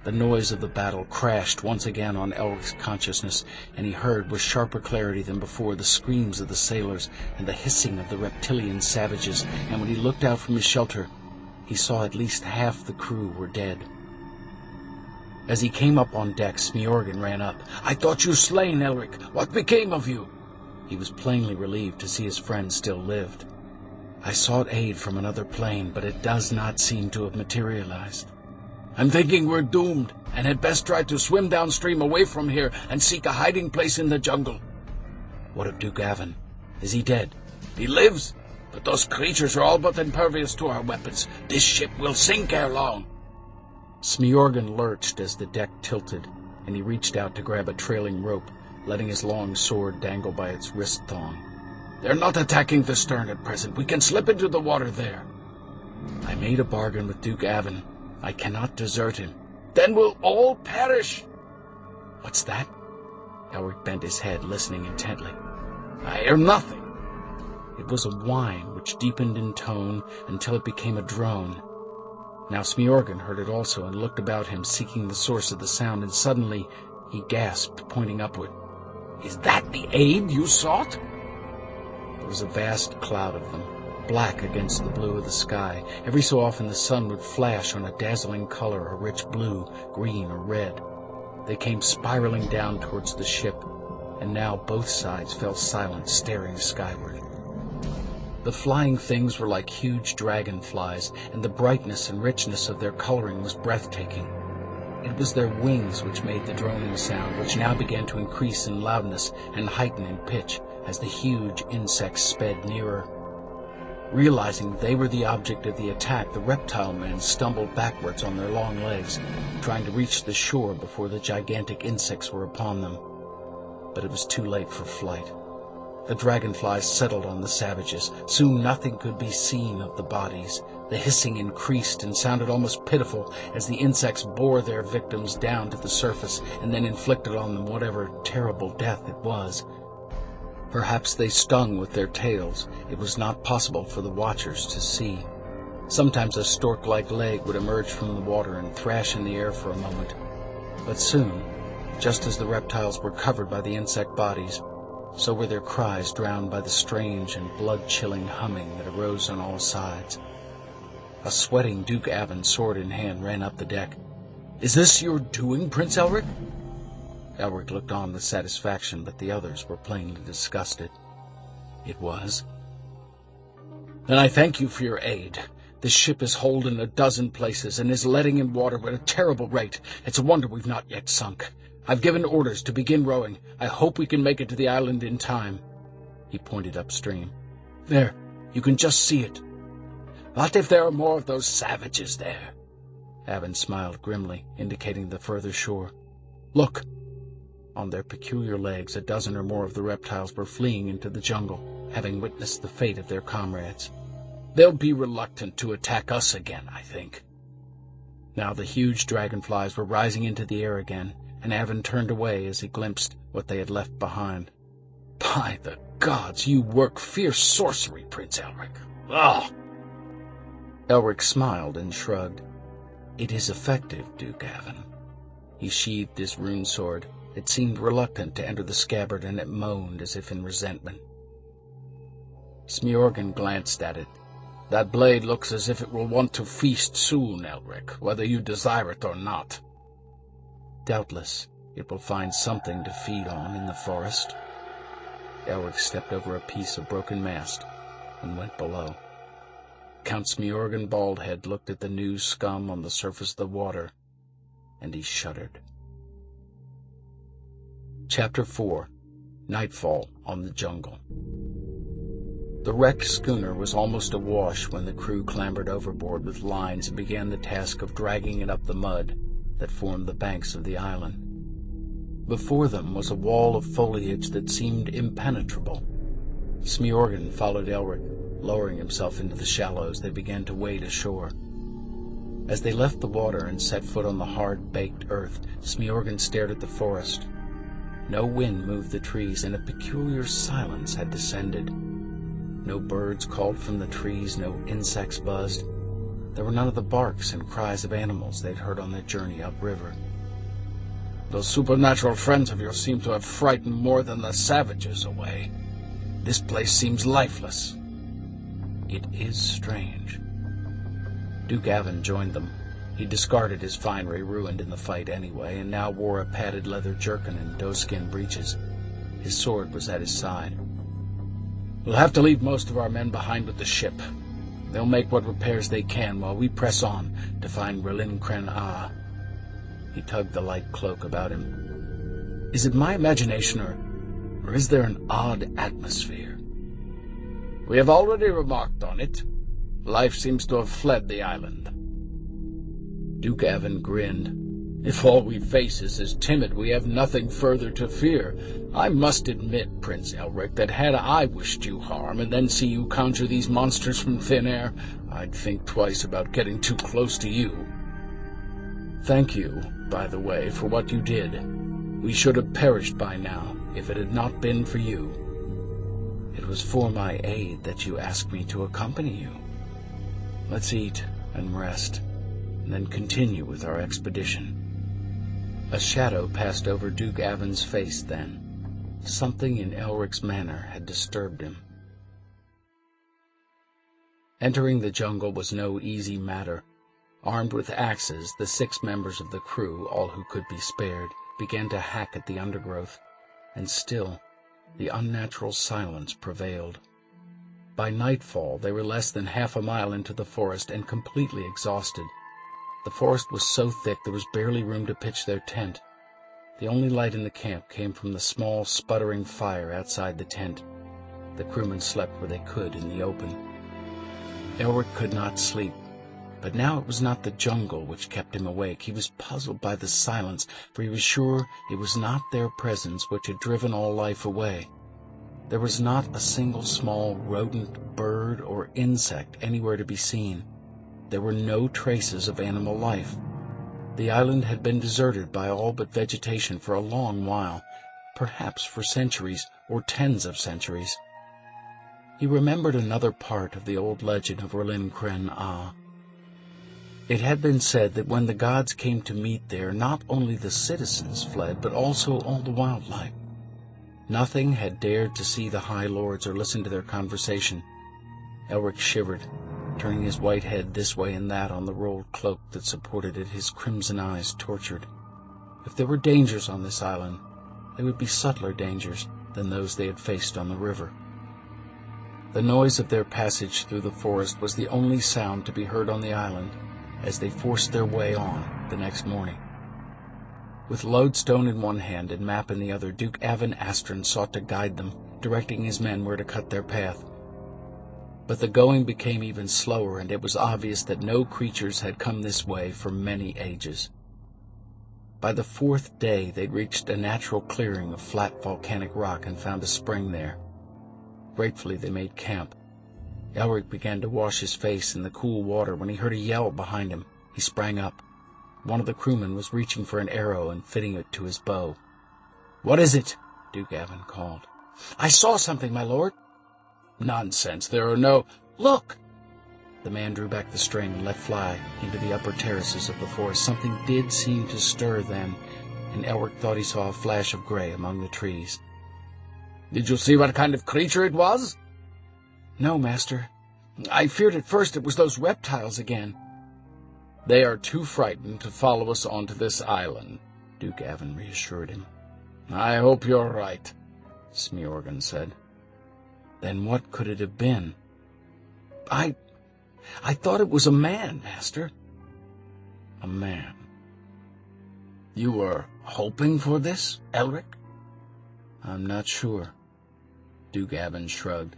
The noise of the battle crashed once again on Elric's consciousness, and he heard with sharper clarity than before the screams of the sailors and the hissing of the reptilian savages, and when he looked out from his shelter, he saw at least half the crew were dead. As he came up on deck, Smiorgan ran up. "I thought you slain, Elric. What became of you?" He was plainly relieved to see his friend still lived. "I sought aid from another plane, but it does not seem to have materialized. I'm thinking we're doomed, and had best try to swim downstream away from here and seek a hiding place in the jungle." "What of Duke Avon? Is he dead?" "He lives, but those creatures are all but impervious to our weapons. This ship will sink ere long." Smiorgan lurched as the deck tilted, and he reached out to grab a trailing rope, letting his long sword dangle by its wrist thong. "They're not attacking the stern at present. We can slip into the water there." "I made a bargain with Duke Avon. I cannot desert him." "Then we'll all perish." "What's that?" Elric bent his head, listening intently. "I hear nothing." It was a whine which deepened in tone until it became a drone. Now Smiorgan heard it also and looked about him, seeking the source of the sound, and suddenly he gasped, pointing upward. "Is that the aid you sought?" There was a vast cloud of them, black against the blue of the sky. Every so often the sun would flash on a dazzling color, a rich blue, green, or red. They came spiraling down towards the ship, and now both sides fell silent, staring skyward. The flying things were like huge dragonflies, and the brightness and richness of their coloring was breathtaking. It was their wings which made the droning sound, which now began to increase in loudness and heighten in pitch as the huge insects sped nearer. Realizing they were the object of the attack, the reptile men stumbled backwards on their long legs, trying to reach the shore before the gigantic insects were upon them. But it was too late for flight. The dragonflies settled on the savages. Soon nothing could be seen of the bodies. The hissing increased and sounded almost pitiful as the insects bore their victims down to the surface and then inflicted on them whatever terrible death it was. Perhaps they stung with their tails. It was not possible for the watchers to see. Sometimes a stork-like leg would emerge from the water and thrash in the air for a moment. But soon, just as the reptiles were covered by the insect bodies, so were their cries drowned by the strange and blood-chilling humming that arose on all sides. A sweating Duke Avon, sword in hand, ran up the deck. "Is this your doing, Prince Elric?" Elric looked on with satisfaction, but the others were plainly disgusted. "It was." "Then I thank you for your aid. This ship is holed in a dozen places and is letting in water at a terrible rate. It's a wonder we've not yet sunk. I've given orders to begin rowing. I hope we can make it to the island in time." He pointed upstream. "There, you can just see it." "What if there are more of those savages there?" Avon smiled grimly, indicating the further shore. "Look!" On their peculiar legs, a dozen or more of the reptiles were fleeing into the jungle, having witnessed the fate of their comrades. "They'll be reluctant to attack us again, I think." Now the huge dragonflies were rising into the air again, and Avon turned away as he glimpsed what they had left behind. "By the gods, you work fierce sorcery, Prince Elric. Ah!" Elric smiled and shrugged. "It is effective, Duke Avon." He sheathed his rune sword. It seemed reluctant to enter the scabbard, and it moaned as if in resentment. Smiorgan glanced at it. "That blade looks as if it will want to feast soon, Elric, whether you desire it or not." "Doubtless, it will find something to feed on in the forest." Elric stepped over a piece of broken mast and went below. Count Smiorgan Baldhead looked at the new scum on the surface of the water, and he shuddered. Chapter 4. Nightfall on the Jungle. The wrecked schooner was almost awash when the crew clambered overboard with lines and began the task of dragging it up the mud that formed the banks of the island. Before them was a wall of foliage that seemed impenetrable. Smiorgan followed Elric. Lowering himself into the shallows, they began to wade ashore. As they left the water and set foot on the hard-baked earth, Smiorgan stared at the forest. No wind moved the trees, and a peculiar silence had descended. No birds called from the trees, no insects buzzed. There were none of the barks and cries of animals they'd heard on their journey upriver. Those supernatural friends of yours seem to have frightened more than the savages away. This place seems lifeless. It is strange. Duke Avon joined them. He discarded his finery, ruined in the fight anyway, and now wore a padded leather jerkin and doeskin breeches. His sword was at his side. We'll have to leave most of our men behind with the ship. They'll make what repairs they can while we press on to find Relin Cren-Ah. He tugged the light cloak about him. Is it my imagination, or is there an odd atmosphere? We have already remarked on it. Life seems to have fled the island. Duke Avon grinned. If all we face is as timid, we have nothing further to fear. I must admit, Prince Elric, that had I wished you harm and then see you conjure these monsters from thin air, I'd think twice about getting too close to you. Thank you, by the way, for what you did. We should have perished by now, if it had not been for you. It was for my aid that you asked me to accompany you. Let's eat and rest, and then continue with our expedition. A shadow passed over Duke Avon's face then. Something in Elric's manner had disturbed him. Entering the jungle was no easy matter. Armed with axes, the 6 members of the crew, all who could be spared, began to hack at the undergrowth, and still the unnatural silence prevailed. By nightfall, they were less than half a mile into the forest and completely exhausted. The forest was so thick there was barely room to pitch their tent. The only light in the camp came from the small, sputtering fire outside the tent. The crewmen slept where they could in the open. Elric could not sleep, but now it was not the jungle which kept him awake. He was puzzled by the silence, for he was sure it was not their presence which had driven all life away. There was not a single small rodent, bird, or insect anywhere to be seen. There were no traces of animal life. The island had been deserted by all but vegetation for a long while, perhaps for centuries or tens of centuries. He remembered another part of the old legend of Relin Cren-Ah. It had been said that when the gods came to meet there, not only the citizens fled, but also all the wildlife. Nothing had dared to see the High Lords or listen to their conversation. Elric shivered, turning his white head this way and that on the rolled cloak that supported it, his crimson eyes tortured. If there were dangers on this island, they would be subtler dangers than those they had faced on the river. The noise of their passage through the forest was the only sound to be heard on the island as they forced their way on the next morning. With lodestone in one hand and map in the other, Duke Avon Astron sought to guide them, directing his men where to cut their path. But the going became even slower, and it was obvious that no creatures had come this way for many ages. By the 4th day, they'd reached a natural clearing of flat volcanic rock and found a spring there. Gratefully, they made camp. Elric began to wash his face in the cool water when he heard a yell behind him. He sprang up. One of the crewmen was reaching for an arrow and fitting it to his bow. "What is it?" Duke Avon called. "I saw something, my lord." "Nonsense, there are no—" "Look!" The man drew back the string and let fly into the upper terraces of the forest. Something did seem to stir then, and Elric thought he saw a flash of gray among the trees. "Did you see what kind of creature it was?" "No, master. I feared at first it was those reptiles again." "They are too frightened to follow us onto this island," Duke Avon reassured him. "I hope you're right," Smiorgan said. "Then what could it have been?" I thought it was a man, master." "A man? You were hoping for this, Elric?" "I'm not sure." Duke Avon shrugged.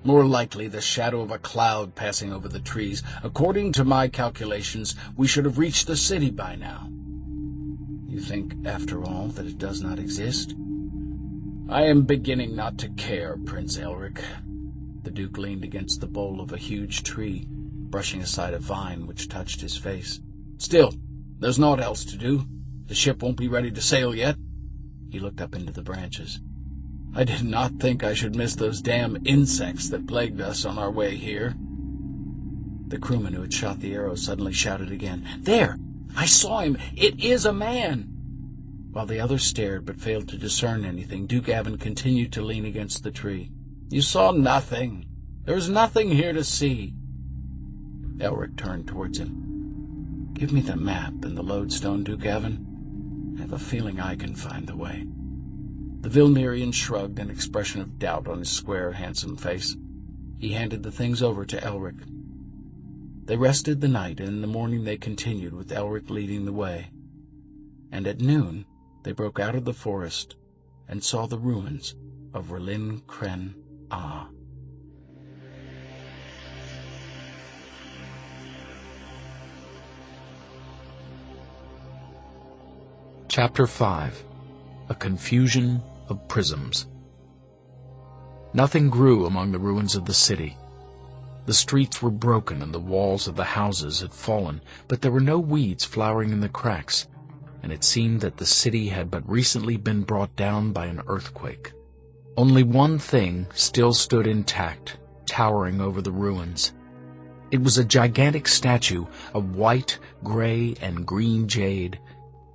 "More likely the shadow of a cloud passing over the trees. According to my calculations, we should have reached the city by now." "You think, after all, that it does not exist?" "I am beginning not to care, Prince Elric." The Duke leaned against the bole of a huge tree, brushing aside a vine which touched his face. "Still, there's naught else to do. The ship won't be ready to sail yet." He looked up into the branches. "I did not think I should miss those damn insects that plagued us on our way here." The crewman who had shot the arrow suddenly shouted again, "There! I saw him! It is a man!" While the others stared but failed to discern anything, Duke Avon continued to lean against the tree. "You saw nothing. There's nothing here to see." Elric turned towards him. "Give me the map and the lodestone, Duke Avon. I have a feeling I can find the way." The Vilmirian shrugged, an expression of doubt on his square, handsome face. He handed the things over to Elric. They rested the night, and in the morning they continued, with Elric leading the way. And at noon they broke out of the forest and saw the ruins of R'lyn Cren Ah. Chapter 5. A Confusion of Prisms. Nothing grew among the ruins of the city. The streets were broken and the walls of the houses had fallen, but there were no weeds flowering in the cracks, and it seemed that the city had but recently been brought down by an earthquake. Only one thing still stood intact, towering over the ruins. It was a gigantic statue of white, gray, and green jade,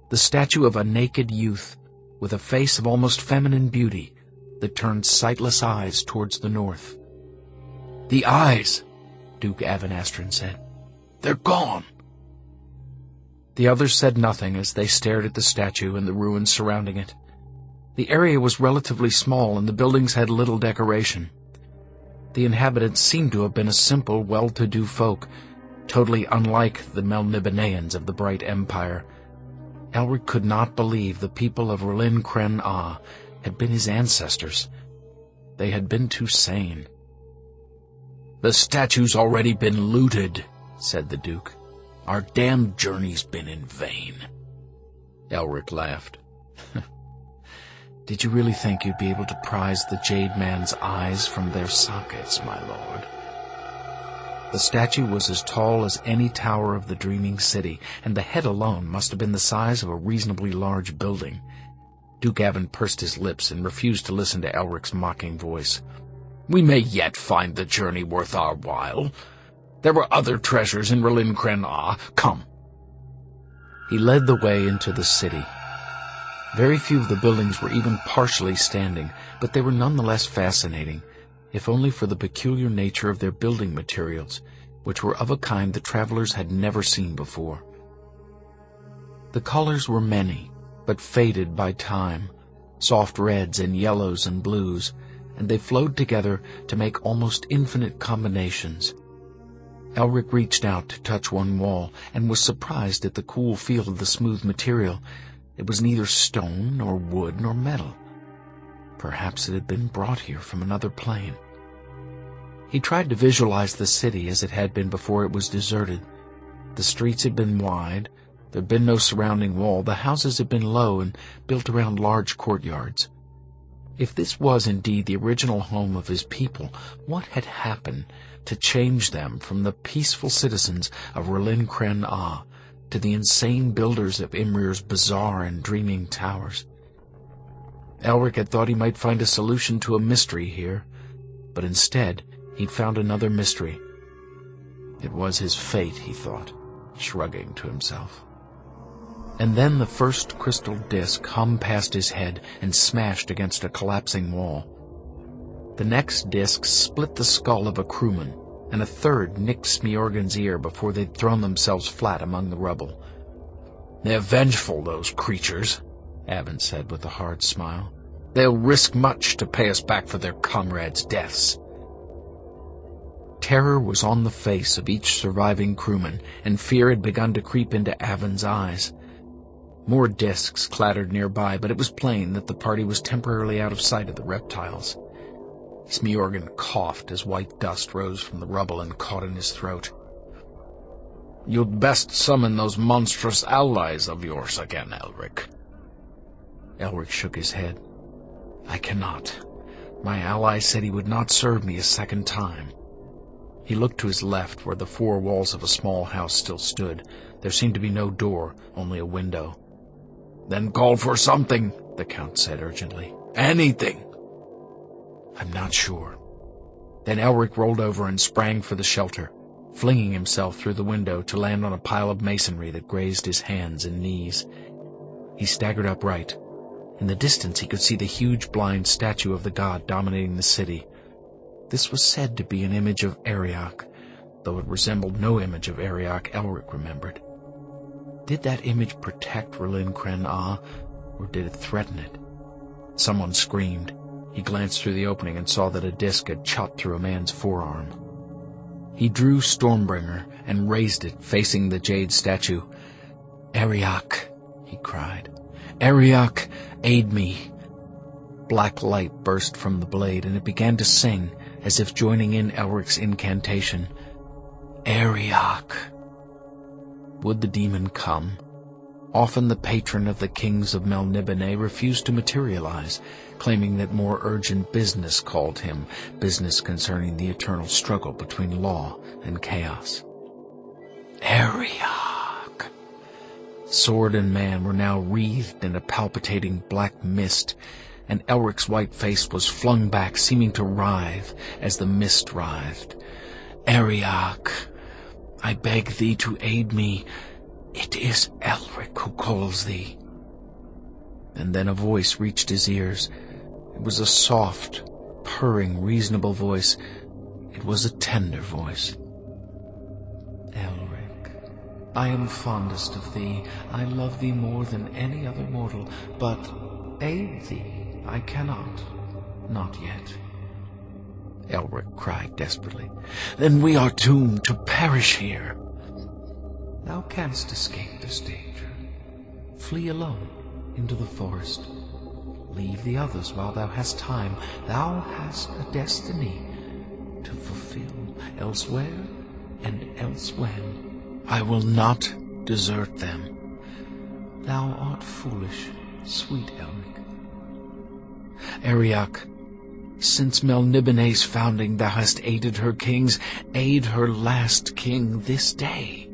the statue of a naked youth with a face of almost feminine beauty that turned sightless eyes towards the north. "The eyes," Duke Avon Astron said. "They're gone." The others said nothing as they stared at the statue and the ruins surrounding it. The area was relatively small and the buildings had little decoration. The inhabitants seemed to have been a simple, well-to-do folk, totally unlike the Melnibonéans of the Bright Empire. Elric could not believe the people of R'lyn Cren Ah had been his ancestors. They had been too sane. "The statue's already been looted," said the Duke. "Our damned journey's been in vain." Elric laughed. "Did you really think you'd be able to prise the Jade Man's eyes from their sockets, my lord?" The statue was as tall as any tower of the dreaming city, and the head alone must have been the size of a reasonably large building. Duke Avon pursed his lips and refused to listen to Elric's mocking voice. "We may yet find the journey worth our while. There were other treasures in R'lyn Cren Ah. Come." He led the way into the city. Very few of the buildings were even partially standing, but they were nonetheless fascinating, if only for the peculiar nature of their building materials, which were of a kind the travelers had never seen before. The colors were many, but faded by time, soft reds and yellows and blues, and they flowed together to make almost infinite combinations. Elric reached out to touch one wall, and was surprised at the cool feel of the smooth material. It was neither stone, nor wood, nor metal. Perhaps it had been brought here from another plane. He tried to visualize the city as it had been before it was deserted. The streets had been wide, there had been no surrounding wall, the houses had been low and built around large courtyards. If this was indeed the original home of his people, what had happened to change them from the peaceful citizens of R'lyn Cren Ah to the insane builders of Imrir's bizarre and dreaming towers? Elric had thought he might find a solution to a mystery here, but instead he'd found another mystery. It was his fate, he thought, shrugging to himself. And then the first crystal disk hummed past his head and smashed against a collapsing wall. The next disk split the skull of a crewman, and a third nicked Smiorgan's ear before they'd thrown themselves flat among the rubble. "They're vengeful, those creatures," Avon said with a hard smile. "They'll risk much to pay us back for their comrades' deaths." Terror was on the face of each surviving crewman, and fear had begun to creep into Avon's eyes. More discs clattered nearby, but it was plain that the party was temporarily out of sight of the reptiles. Smiorgan coughed as white dust rose from the rubble and caught in his throat. "You'd best summon those monstrous allies of yours again, Elric." Elric shook his head. "I cannot. My ally said he would not serve me a second time." He looked to his left, where the four walls of a small house still stood. There seemed to be no door, only a window. "Then call for something," the Count said urgently. "Anything." "I'm not sure." Then Elric rolled over and sprang for the shelter. flinging himself through the window to land on a pile of masonry that grazed his hands and knees. He staggered upright. In the distance he could see the huge blind statue of the god dominating the city. This was said to be an image of Eriac, though it resembled no image of Eriac Elric remembered. Did that image protect R'lyn Cren-Ah, or did it threaten it? Someone screamed. He glanced through the opening and saw that a disc had chopped through a man's forearm. He drew Stormbringer and raised it, facing the Jade statue. "Eriac," he cried. "Eriac, aid me." Black light burst from the blade, and it began to sing, as if joining in Elric's incantation. "Eriac." Would the demon come? Often the patron of the kings of Melniboné refused to materialize, claiming that more urgent business called him, business concerning the eternal struggle between law and chaos. Eriac! Sword and man were now wreathed in a palpitating black mist, and Elric's white face was flung back, seeming to writhe as the mist writhed. "Eriac, I beg thee to aid me. It is Elric who calls thee." And then a voice reached his ears. It was a soft, purring, reasonable voice. It was a tender voice. "Elric, I am fondest of thee. I love thee more than any other mortal, but aid thee I cannot. Not yet." Elric cried desperately. "Then we are doomed to perish here." "Thou canst escape this danger. Flee alone into the forest. Leave the others while thou hast time. Thou hast a destiny to fulfill elsewhere and elsewhen." "I will not desert them." "Thou art foolish, sweet Elric." "Eriac, since Melniboné's founding thou hast aided her kings. Aid her last king this day."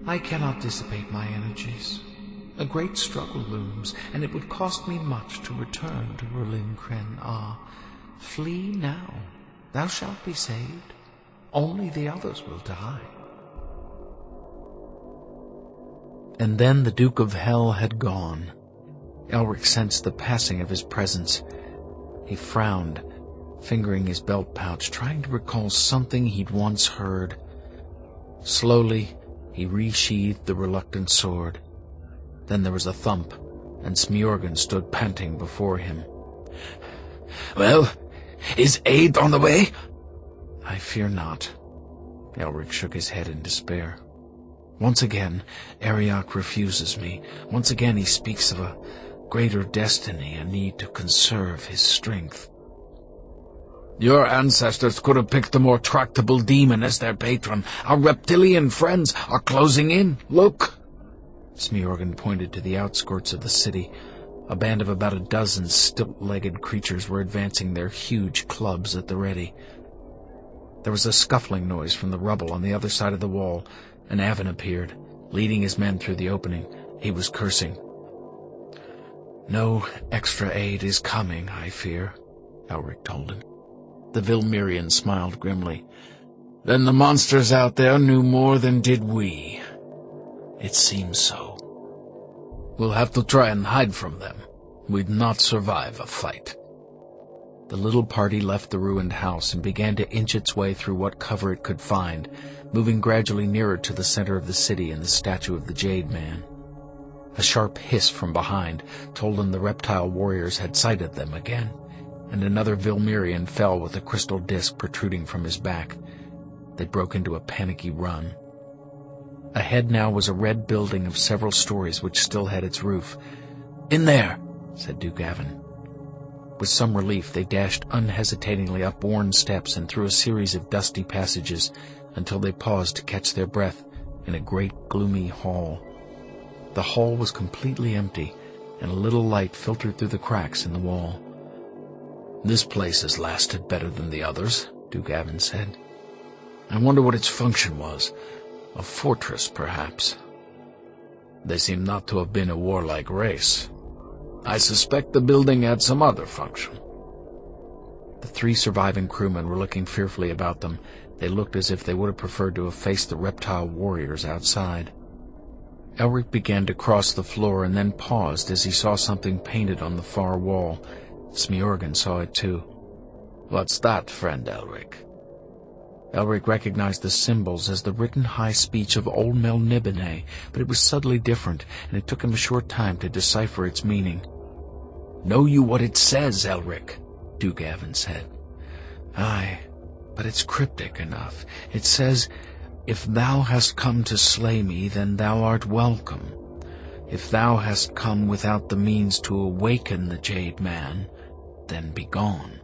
"I cannot dissipate my energies. A great struggle looms, and it would cost me much to return to R'lyn Cren-Ah. Flee now. Thou shalt be saved. Only the others will die." And then the Duke of Hell had gone. Elric sensed the passing of his presence. He frowned, fingering his belt pouch, trying to recall something he'd once heard. Slowly, he resheathed the reluctant sword. Then there was a thump, and Smjorgen stood panting before him. "Well, is aid on the way?" "I fear not." Elric shook his head in despair. "Once again, Eriac refuses me. Once again he speaks of a greater destiny, a need to conserve his strength." "Your ancestors could have picked a more tractable demon as their patron. Our reptilian friends are closing in. Look!" Smjorgen pointed to the outskirts of the city. A band of about a dozen stilt-legged creatures were advancing, their huge clubs at the ready. There was a scuffling noise from the rubble on the other side of the wall, and Avin appeared, leading his men through the opening. He was cursing. "No extra aid is coming, I fear," Elric told him. The Vilmirian smiled grimly. "Then the monsters out there knew more than did we." "It seems so." "We'll have to try and hide from them. We'd not survive a fight." The little party left the ruined house and began to inch its way through what cover it could find, moving gradually nearer to the center of the city and the statue of the Jade Man. A sharp hiss from behind told them the reptile warriors had sighted them again, and another Vilmirian fell with a crystal disc protruding from his back. They broke into a panicky run. Ahead now was a red building of several stories which still had its roof. "In there," said Duke Avin. With some relief, they dashed unhesitatingly up worn steps and through a series of dusty passages until they paused to catch their breath in a great gloomy hall. The hall was completely empty, and a little light filtered through the cracks in the wall. "This place has lasted better than the others," Duke Avin said. "I wonder what its function was. A fortress, perhaps. They seem not to have been a warlike race. I suspect the building had some other function." The three surviving crewmen were looking fearfully about them, They looked as if they would have preferred to have faced the reptile warriors outside. Elric began to cross the floor and then paused as he saw something painted on the far wall. Smiorgan saw it too. "What's that, friend Elric?" Elric recognized the symbols as the written high speech of old Melniboné, but it was subtly different, and it took him a short time to decipher its meaning. "Know you what it says, Elric?" Dugavin said. "Aye, but it's cryptic enough. It says, 'If thou hast come to slay me, then thou art welcome. If thou hast come without the means to awaken the Jade Man, then be gone.'"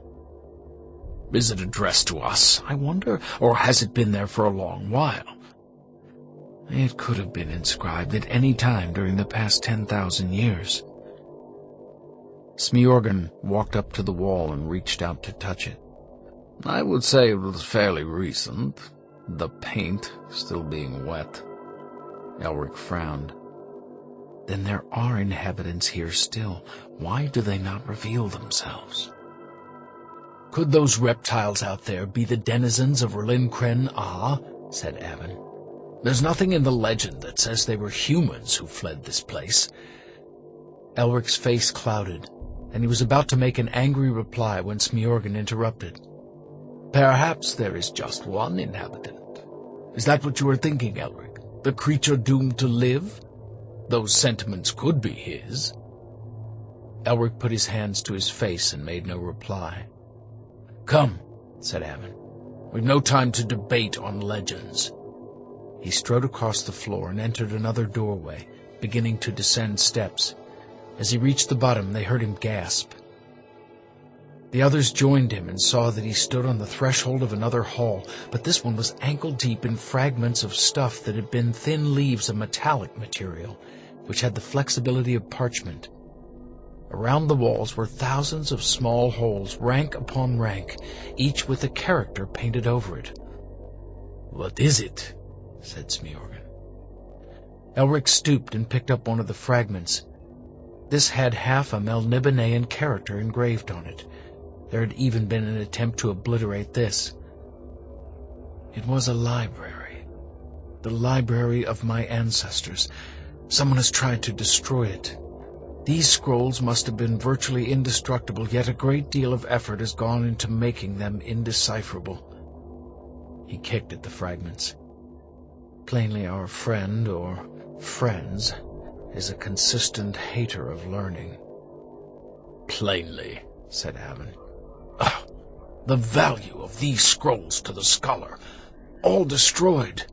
"Is it addressed to us, I wonder, or has it been there for a long while?" "It could have been inscribed at any time during the past 10,000 years. Smiorgan walked up to the wall and reached out to touch it. "I would say it was fairly recent, the paint still being wet." Elric frowned. "Then there are inhabitants here still. Why do they not reveal themselves?" "Could those reptiles out there be the denizens of Rlincren? Said Avon. "There's nothing in the legend that says they were humans who fled this place." Elric's face clouded, and he was about to make an angry reply when Smiorgan interrupted. "Perhaps there is just one inhabitant. Is that what you are thinking, Elric? The creature doomed to live? Those sentiments could be his." Elric put his hands to his face and made no reply. "Come," said Avon. "We've no time to debate on legends." He strode across the floor and entered another doorway, beginning to descend steps. As he reached the bottom, they heard him gasp. The others joined him and saw that he stood on the threshold of another hall, but this one was ankle-deep in fragments of stuff that had been thin leaves of metallic material, which had the flexibility of parchment. Around the walls were thousands of small holes, rank upon rank, each with a character painted over it. "What is it?" said Smiorgan. Elric stooped and picked up one of the fragments. This had half a Melnibonéan character engraved on it. There had even been an attempt to obliterate this. It was a library. The library of my ancestors. Someone has tried to destroy it. These scrolls must have been virtually indestructible, yet a great deal of effort has gone into making them indecipherable. He kicked at the fragments. Plainly, our friend, or friends, is a consistent hater of learning. "Plainly," said Avon. The value of these scrolls to the scholar, all destroyed."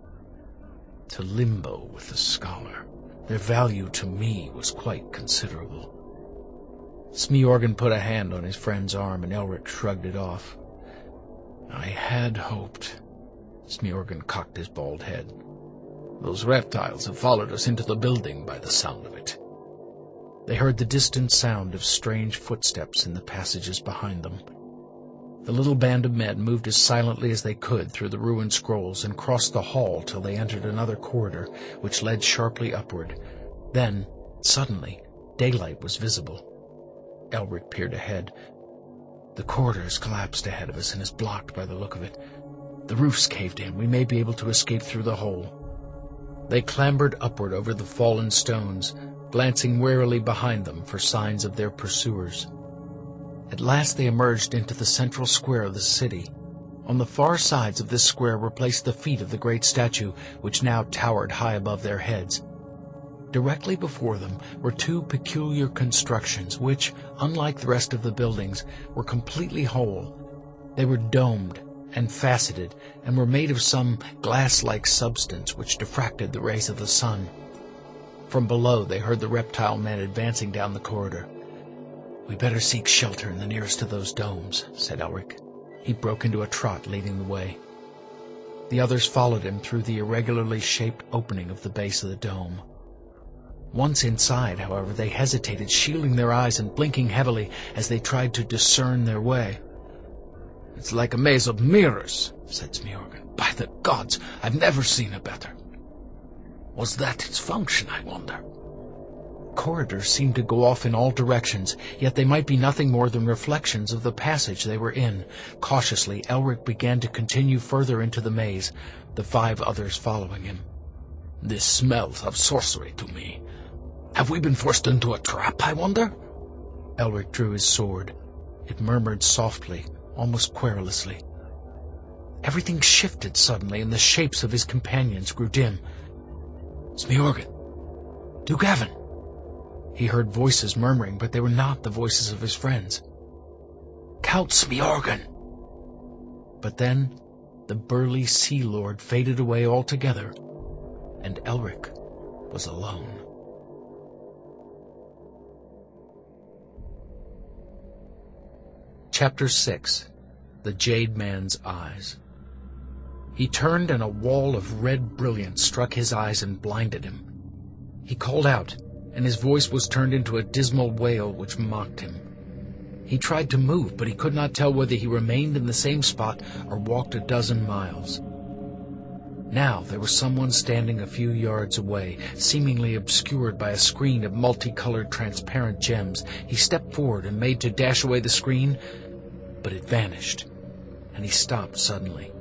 To limbo with the scholar. Their value to me was quite considerable. Smiorgan put a hand on his friend's arm, and Elric shrugged it off. I had hoped. Smiorgan cocked his bald head. "Those reptiles have followed us into the building by the sound of it." They heard the distant sound of strange footsteps in the passages behind them. The little band of men moved as silently as they could through the ruined scrolls and crossed the hall till they entered another corridor, which led sharply upward. Then, suddenly, daylight was visible. Elric peered ahead. The corridor has collapsed ahead of us and is blocked by the look of it. The roof's caved in. We may be able to escape through the hole. They clambered upward over the fallen stones, glancing warily behind them for signs of their pursuers. At last they emerged into the central square of the city. On the far sides of this square were placed the feet of the great statue, which now towered high above their heads. Directly before them were two peculiar constructions which, unlike the rest of the buildings, were completely whole. They were domed and faceted, and were made of some glass-like substance which diffracted the rays of the sun. From below they heard the reptile men advancing down the corridor. "We better seek shelter in the nearest of those domes," said Elric. He broke into a trot, leading the way. The others followed him through the irregularly shaped opening of the base of the dome. Once inside, however, they hesitated, shielding their eyes and blinking heavily as they tried to discern their way. "It's like a maze of mirrors," said Smiorgan. "By the gods, I've never seen a better. Was that its function, I wonder?" Corridors seemed to go off in all directions, yet they might be nothing more than reflections of the passage they were in. Cautiously, Elric began to continue further into the maze, the 5 others following him. This smells of sorcery to me. Have we been forced into a trap, I wonder? Elric drew his sword. It murmured softly, almost querulously. Everything shifted suddenly, and the shapes of his companions grew dim. Smiorgan! Dugavin! He heard voices murmuring, but they were not the voices of his friends. Count Smiorgan! But then the burly Sea Lord faded away altogether, and Elric was alone. Chapter 6. The Jade Man's Eyes. He turned, and a wall of red brilliance struck his eyes and blinded him. He called out, and his voice was turned into a dismal wail which mocked him. He tried to move, but he could not tell whether he remained in the same spot or walked a dozen miles. Now there was someone standing a few yards away, seemingly obscured by a screen of multicolored transparent gems. He stepped forward and made to dash away the screen, but it vanished, and he stopped suddenly.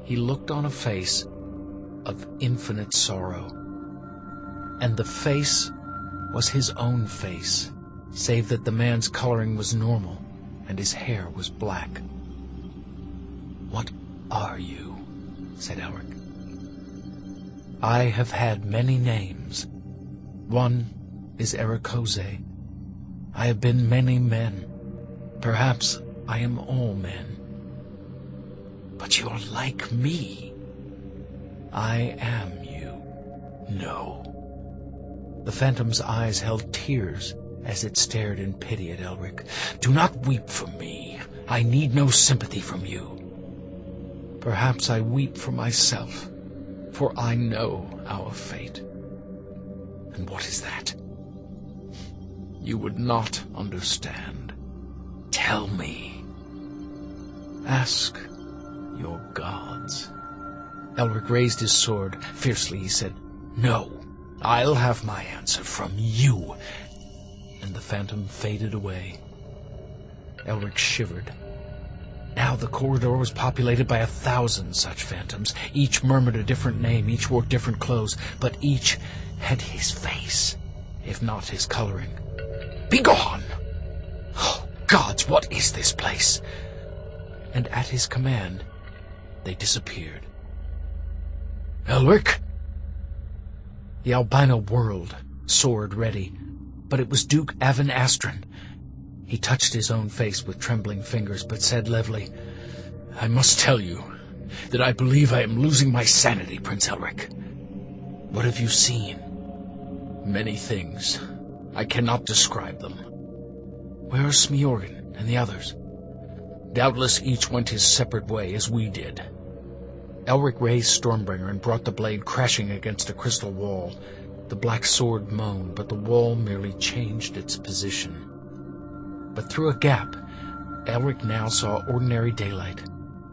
He looked on a face of infinite sorrow, and the face was his own face, save that the man's coloring was normal and his hair was black. "What are you?" said Elric. "I have had many names. One is Ericose. I have been many men. Perhaps I am all men." "But you're like me." "I am you." "No." The phantom's eyes held tears as it stared in pity at Elric. "Do not weep for me. I need no sympathy from you." "Perhaps I weep for myself, for I know our fate." "And what is that?" "You would not understand. Tell me." "Ask your gods." Elric raised his sword. Fiercely he said, "No, I'll have my answer from you." And the phantom faded away. Elric shivered. Now the corridor was populated by 1,000 such phantoms. Each murmured a different name, each wore different clothes, but each had his face, if not his coloring. "Begone! Oh, gods, what is this place?" And at his command, they disappeared. "Elric!" The albino whirled, sword ready, but it was Duke Avin Astron. He touched his own face with trembling fingers, but said levelly, "I must tell you that I believe I am losing my sanity, Prince Elric." "What have you seen?" "Many things. I cannot describe them." "Where are Smiorgan and the others?" "Doubtless each went his separate way, as we did." Elric raised Stormbringer and brought the blade crashing against a crystal wall. The black sword moaned, but the wall merely changed its position. But through a gap, Elric now saw ordinary daylight.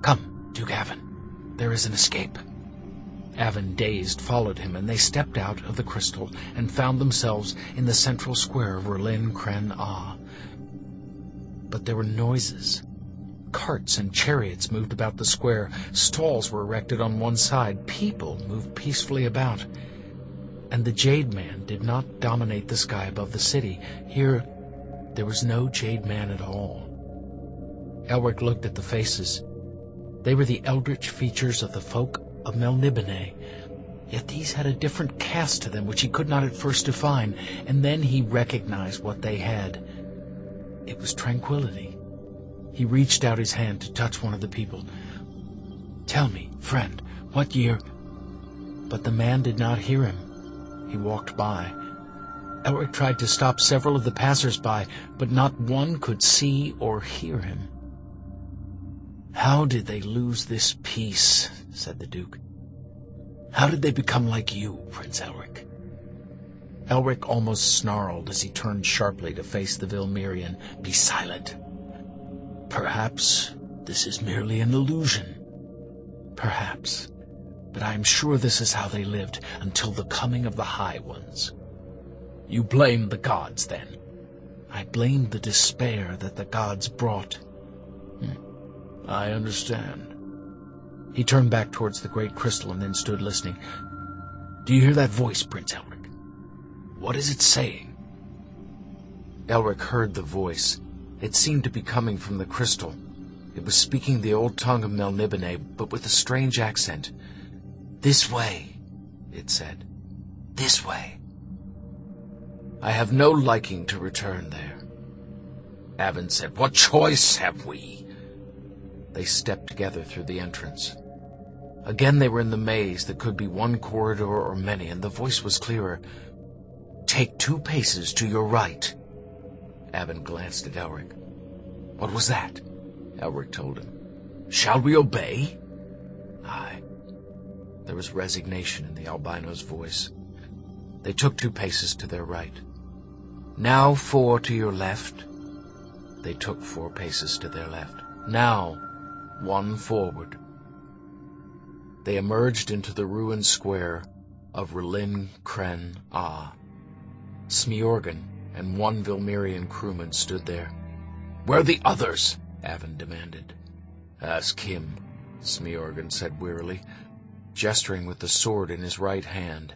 "Come, Duke Avin. There is an escape." Avin, dazed, followed him, and they stepped out of the crystal and found themselves in the central square of R'lyn Cren Ah. But there were noises. Carts and chariots moved about the square. Stalls were erected on one side. People moved peacefully about. And the Jade Man did not dominate the sky above the city. Here, there was no Jade Man at all. Elric looked at the faces. They were the eldritch features of the folk of Melniboné. Yet these had a different cast to them which he could not at first define, and then he recognized what they had. It was tranquility. He reached out his hand to touch one of the people. "Tell me, friend, what year—" But the man did not hear him. He walked by. Elric tried to stop several of the passers-by, but not one could see or hear him. "How did they lose this peace?" said the Duke. "How did they become like you, Prince Elric?" Elric almost snarled as he turned sharply to face the Vilmirian. "Be silent. Perhaps this is merely an illusion. Perhaps. But I am sure this is how they lived until the coming of the High Ones. You blame the gods, then? I blame the despair that the gods brought. I understand. He turned back towards the great crystal and then stood listening. Do you hear that voice, Prince Elric? What is it saying? Elric heard the voice. It seemed to be coming from the crystal. It was speaking the old tongue of Melniboné, but with a strange accent. "This way," it said. "This way." I have no liking to return there. Avon said, "What choice have we?" They stepped together through the entrance. Again they were in the maze that could be one corridor or many, and the voice was clearer. "Take 2 paces to your right." Avon glanced at Elric. "What was that?" Elric told him. "Shall we obey?" Aye. There was resignation in the albino's voice. They took 2 paces to their right. "Now 4 to your left." They took 4 paces to their left. "Now 1 forward." They emerged into the ruined square of Relin Kren Ah. Smiorgan and 1 Vilmirian crewman stood there. "Where are the others?" Avon demanded. "Ask him," Smiorgan said wearily, gesturing with the sword in his right hand.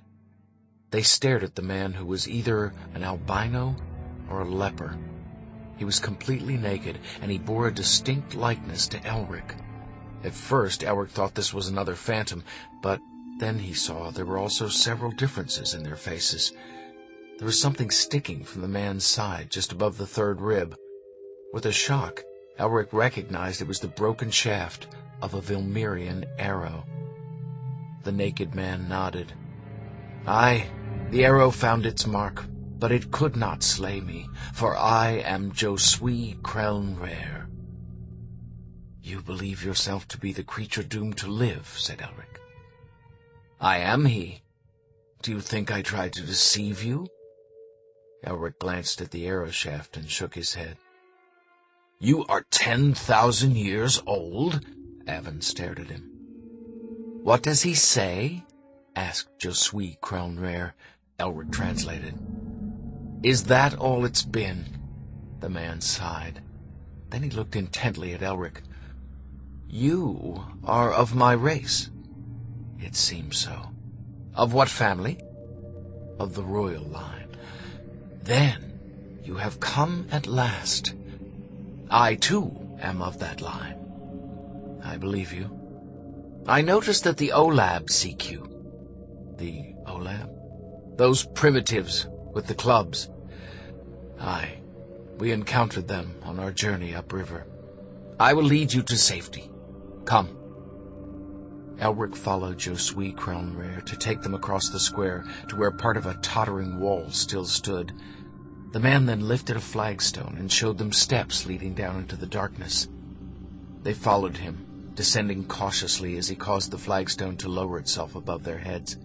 They stared at the man who was either an albino or a leper. He was completely naked, and he bore a distinct likeness to Elric. At first, Elric thought this was another phantom, but then he saw there were also several differences in their faces. There was something sticking from the man's side, just above the 3rd rib. With a shock, Elric recognized it was the broken shaft of a Vilmirian arrow. The naked man nodded. "Aye, the arrow found its mark, but it could not slay me, for I am Josui Krelnrare." "You believe yourself to be the creature doomed to live," said Elric. "I am he. Do you think I tried to deceive you?" Elric glanced at the arrow shaft and shook his head. "You are 10,000 years old?" Avon stared at him. "What does he say?" asked Josui Krelnrare. Elric translated. "Is that all it's been?" The man sighed. Then he looked intently at Elric. "You are of my race?" "It seems so." "Of what family?" "Of the royal line." "Then you have come at last." "I, too, am of that line." "I believe you." "I noticed that the Olab seek you." "The Olab?" "Those primitives with the clubs." "Aye, we encountered them on our journey upriver. I will lead you to safety. Come." Elric followed Josui Krelnrare to take them across the square to where part of a tottering wall still stood. The man then lifted a flagstone and showed them steps leading down into the darkness. They followed him, descending cautiously as he caused the flagstone to lower itself above their heads.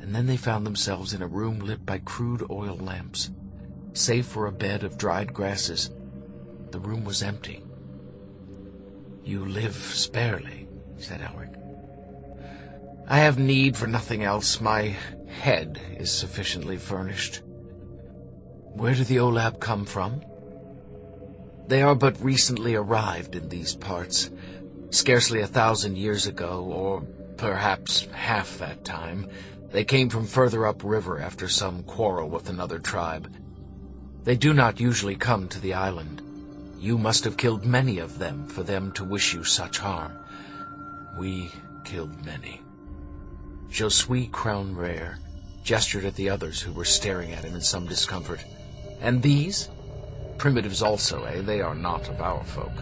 And then they found themselves in a room lit by crude oil lamps. Save for a bed of dried grasses, the room was empty. "You live sparely," said Elric. "I have need for nothing else. My head is sufficiently furnished." "Where do the Olab come from?" "They are but recently arrived in these parts. Scarcely 1,000 years ago, or perhaps half that time. They came from further upriver after some quarrel with another tribe. They do not usually come to the island. You must have killed many of them for them to wish you such harm." "We killed many." Josui Krelnrare gestured at the others who were staring at him in some discomfort. "And these? Primitives also, eh? They are not of our folk."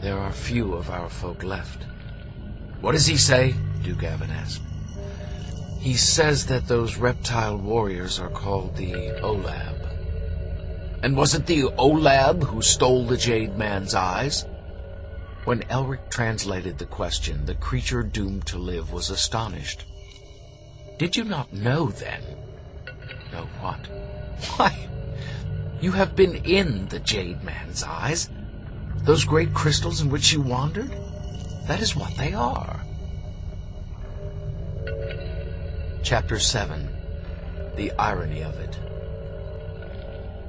"There are few of our folk left." "What does he say?" Duke Avon asked. "He says that those reptile warriors are called the Olab." "And was it the Olab who stole the Jade man's eyes?" When Elric translated the question, the creature doomed to live was astonished. "Did you not know, then?" "Know what?" "Why, you have been in the Jade man's eyes. Those great crystals in which you wandered? That is what they are." Chapter 7. The irony of it.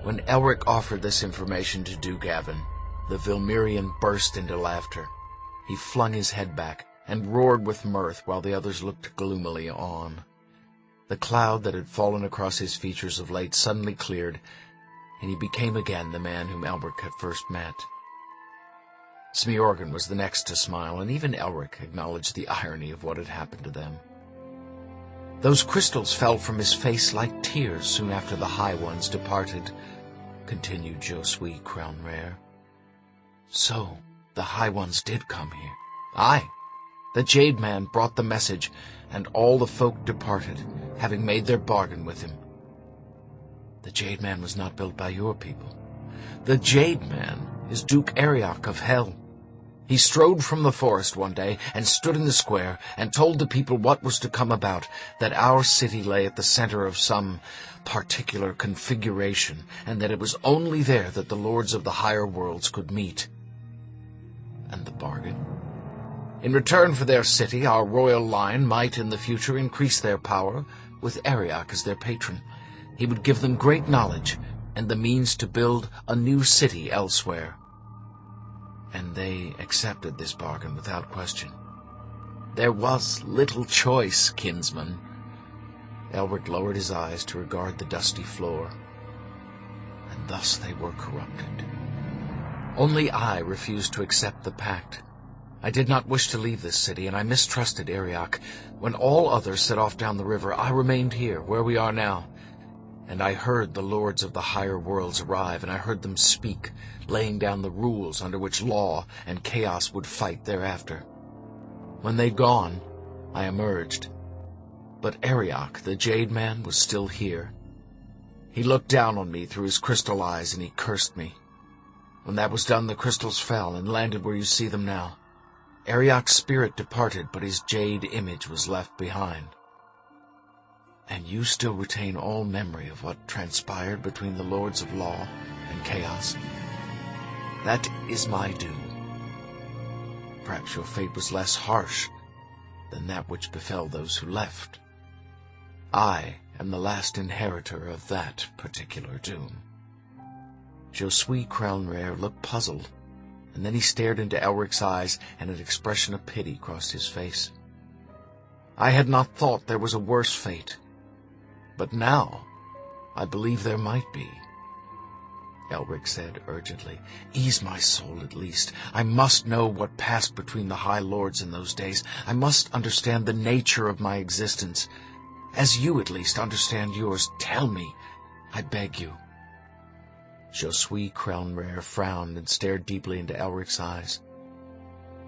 When Elric offered this information to Duke Avon, the Vilmirian burst into laughter. He flung his head back and roared with mirth while the others looked gloomily on. The cloud that had fallen across his features of late suddenly cleared, and he became again the man whom Elric had first met. Smiorgan was the next to smile, and even Elric acknowledged the irony of what had happened to them. Those crystals fell from his face like tears soon after the High Ones departed, continued Josui Crown Rare. So, the High Ones did come here. Aye, the Jade Man brought the message, and all the folk departed, having made their bargain with him. The Jade Man was not built by your people. The Jade Man is Duke Elric of Hell. He strode from the forest one day and stood in the square and told the people what was to come about, that our city lay at the center of some particular configuration, and that it was only there that the lords of the higher worlds could meet. And the bargain? In return for their city, our royal line might in the future increase their power, with Elric as their patron. He would give them great knowledge and the means to build a new city elsewhere. And they accepted this bargain without question. There was little choice, kinsman. Elric lowered his eyes to regard the dusty floor. And thus they were corrupted. Only I refused to accept the pact. I did not wish to leave this city, and I mistrusted Elric. When all others set off down the river, I remained here, where we are now. And I heard the lords of the higher worlds arrive, and I heard them speak, laying down the rules under which law and chaos would fight thereafter. When they'd gone, I emerged. But Elric, the Jade Man, was still here. He looked down on me through his crystal eyes, and he cursed me. When that was done, the crystals fell and landed where you see them now. Elric's spirit departed, but his jade image was left behind. And you still retain all memory of what transpired between the Lords of Law and Chaos. That is my doom. Perhaps your fate was less harsh than that which befell those who left. I am the last inheritor of that particular doom. Josui Crown Rare looked puzzled, and then he stared into Elric's eyes, and an expression of pity crossed his face. I had not thought there was a worse fate, but now I believe there might be. Elric said urgently, "Ease my soul at least. I must know what passed between the High Lords in those days. I must understand the nature of my existence. As you at least understand yours, tell me, I beg you." Josui Crown Rare frowned and stared deeply into Elric's eyes.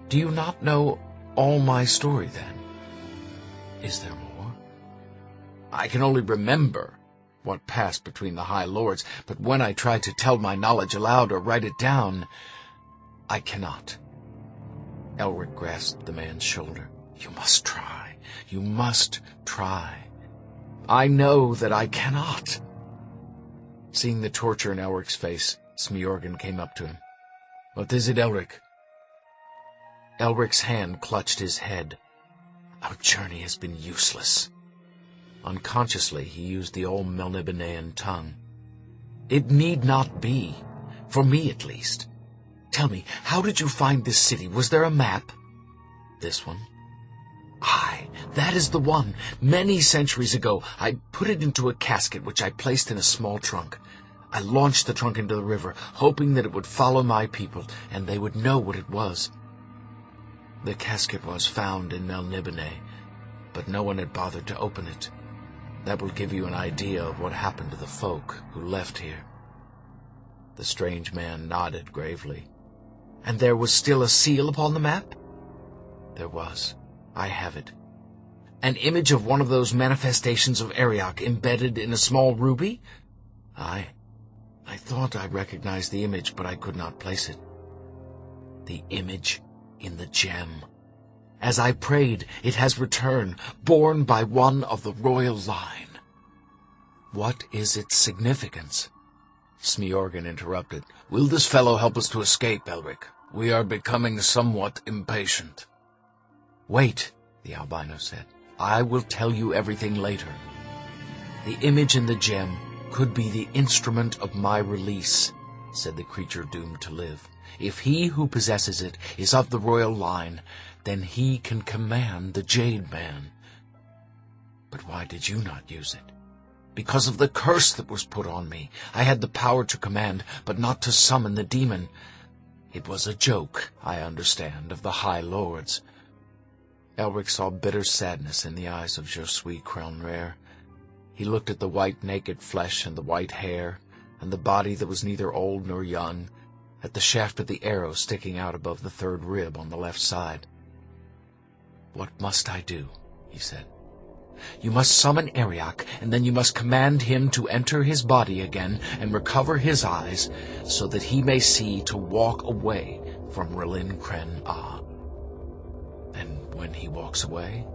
"Do you not know all my story, then? Is there more?" "I can only remember what passed between the High Lords, but when I try to tell my knowledge aloud or write it down, I cannot." Elric grasped the man's shoulder. "You must try. You must try." "I know that I cannot." Seeing the torture in Elric's face, Smiorgan came up to him. "What is it, Elric?" Elric's hand clutched his head. "Our journey has been useless." Unconsciously, he used the old Melnibonéan tongue. "It need not be, for me at least. Tell me, how did you find this city? Was there a map?" "This one?" "Aye, that is the one. Many centuries ago, I put it into a casket which I placed in a small trunk. I launched the trunk into the river, hoping that it would follow my people, and they would know what it was. The casket was found in Melniboné, but no one had bothered to open it. That will give you an idea of what happened to the folk who left here." The strange man nodded gravely. "And there was still a seal upon the map?" "There was. I have it." "An image of one of those manifestations of Elric embedded in a small ruby?" "Aye. I thought I recognized the image, but I could not place it." "The image in the gem. As I prayed, it has returned, borne by one of the royal line." "What is its significance?" Smiorgan interrupted. "Will this fellow help us to escape, Elric? We are becoming somewhat impatient." "Wait," the albino said. "I will tell you everything later. The image in the gem could be the instrument of my release, said the creature doomed to live. If he who possesses it is of the royal line, then he can command the Jade Man. But why did you not use it? Because of the curse that was put on me. I had the power to command, but not to summon the demon. It was a joke, I understand, of the High Lords. Elric saw bitter sadness in the eyes of Josui Crownrare. He looked at the white naked flesh and the white hair, and the body that was neither old nor young, at the shaft of the arrow sticking out above the third rib on the left side. "What must I do?" he said. "You must summon Eriak, and then you must command him to enter his body again and recover his eyes, so that he may see to walk away from Relin Kren Ah. And when he walks away,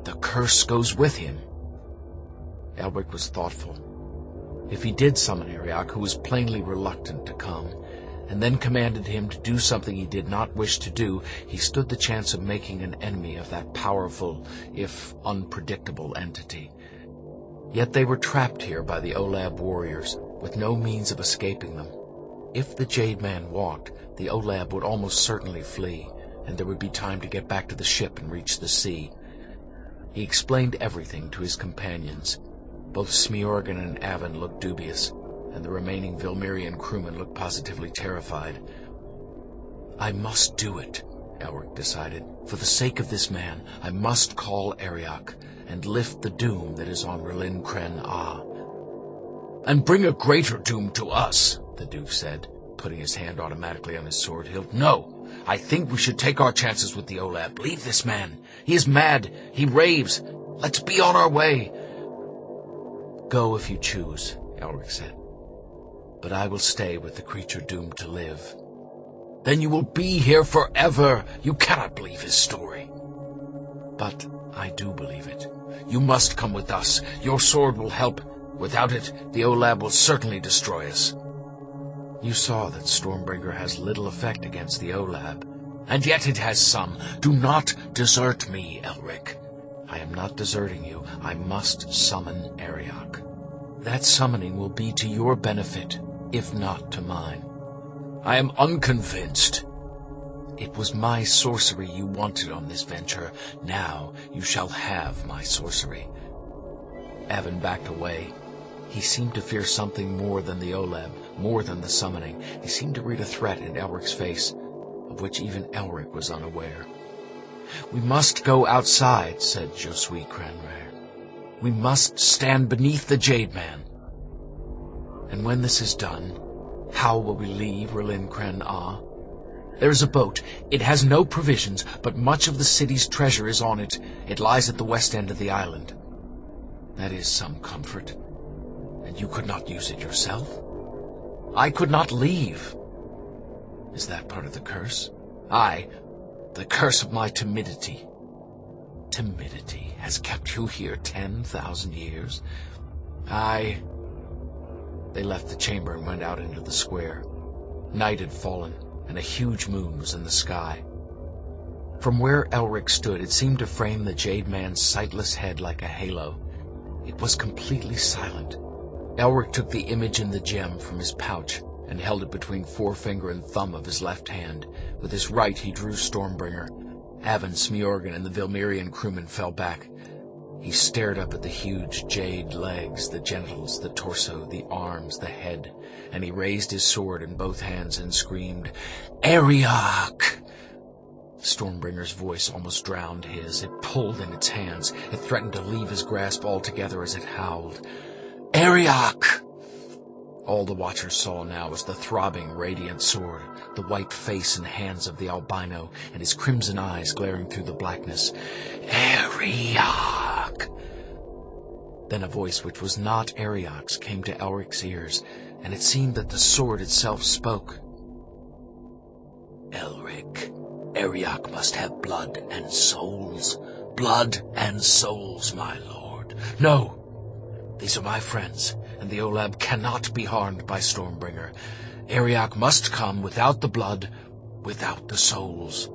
the curse goes with him." Elric was thoughtful. If he did summon Eriak, who was plainly reluctant to come, and then commanded him to do something he did not wish to do, he stood the chance of making an enemy of that powerful, if unpredictable, entity. Yet they were trapped here by the Olab warriors, with no means of escaping them. If the Jade Man walked, the Olab would almost certainly flee, and there would be time to get back to the ship and reach the sea. He explained everything to his companions. Both Smiorgan and Avon looked dubious, and the remaining Vilmirian crewmen looked positively terrified. "I must do it," Elric decided. "For the sake of this man, I must call Eriak and lift the doom that is on Relin Kren Ah." "And bring a greater doom to us," the Duke said, putting his hand automatically on his sword hilt. "No, I think we should take our chances with the Olab. Leave this man. He is mad. He raves. Let's be on our way." "Go if you choose," Elric said. "But I will stay with the creature doomed to live." "Then you will be here forever. You cannot believe his story." "But I do believe it." "You must come with us. Your sword will help. Without it, the Olab will certainly destroy us." "You saw that Stormbringer has little effect against the Olab." "And yet it has some. Do not desert me, Elric." "I am not deserting you. I must summon Eriak. That summoning will be to your benefit, if not to mine." "I am unconvinced." "It was my sorcery you wanted on this venture. Now you shall have my sorcery." Avon backed away. He seemed to fear something more than the Olab, more than the summoning. He seemed to read a threat in Elric's face, of which even Elric was unaware. "We must go outside," said Josui Cranrare. "We must stand beneath the Jade Man." "And when this is done, how will we leave Relin Kren Ah?" "There is a boat. It has no provisions, but much of the city's treasure is on it. It lies at the west end of the island." "That is some comfort. And you could not use it yourself?" "I could not leave." "Is that part of the curse?" "Aye, the curse of my timidity." "Timidity has kept you here 10,000 years?" "Aye." They left the chamber and went out into the square. Night had fallen, and a huge moon was in the sky. From where Elric stood, it seemed to frame the Jade Man's sightless head like a halo. It was completely silent. Elric took the image in the gem from his pouch and held it between forefinger and thumb of his left hand. With his right he drew Stormbringer. Avon, Smiorgan, and the Vilmirian crewmen fell back. He stared up at the huge jade legs, the genitals, the torso, the arms, the head, and he raised his sword in both hands and screamed, "Eriak!" Stormbringer's voice almost drowned his. It pulled in its hands. It threatened to leave his grasp altogether as it howled. "Eriak!" All the Watchers saw now was the throbbing, radiant sword, the white face and hands of the albino, and his crimson eyes glaring through the blackness. "Eriak!" Then a voice which was not Eriak's came to Elric's ears, and it seemed that the sword itself spoke. "Elric, Eriak must have blood and souls. Blood and souls, my lord. No! These are my friends, and the Olab cannot be harmed by Stormbringer. Eriak must come without the blood, without the souls."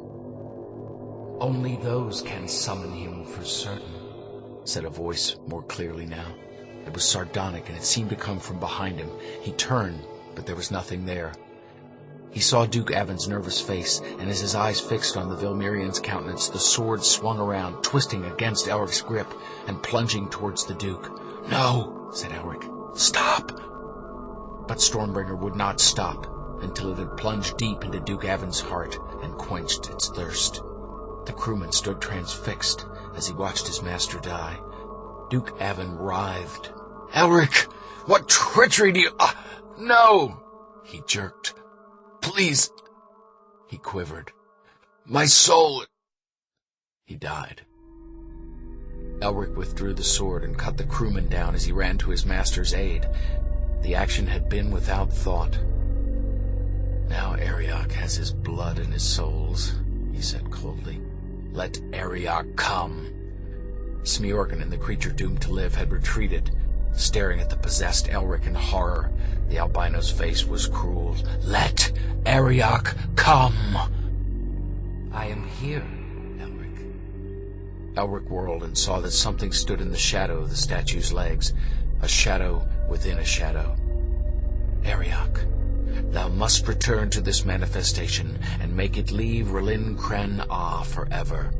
"Only those can summon him for certain," said a voice more clearly now. It was sardonic, and it seemed to come from behind him. He turned, but there was nothing there. He saw Duke Avon's nervous face, and as his eyes fixed on the Vilmirian's countenance, the sword swung around, twisting against Elric's grip and plunging towards the Duke. "No," said Elric. "Stop!" But Stormbringer would not stop until it had plunged deep into Duke Avon's heart and quenched its thirst. The crewman stood transfixed as he watched his master die. Duke Avon writhed. "Elric, what treachery do you... no!" He jerked. "Please!" He quivered. "My soul!" He died. Elric withdrew the sword and cut the crewman down as he ran to his master's aid. The action had been without thought. "Now Arioch has his blood in his souls," he said coldly. "Let Arioch come." Smiorgan and the creature doomed to live had retreated, staring at the possessed Elric in horror. The albino's face was cruel. "Let Arioch come!" "I am here, Elric." Elric whirled and saw that something stood in the shadow of the statue's legs, a shadow within a shadow. "Arioch, thou must return to this manifestation and make it leave Relin Kren forever."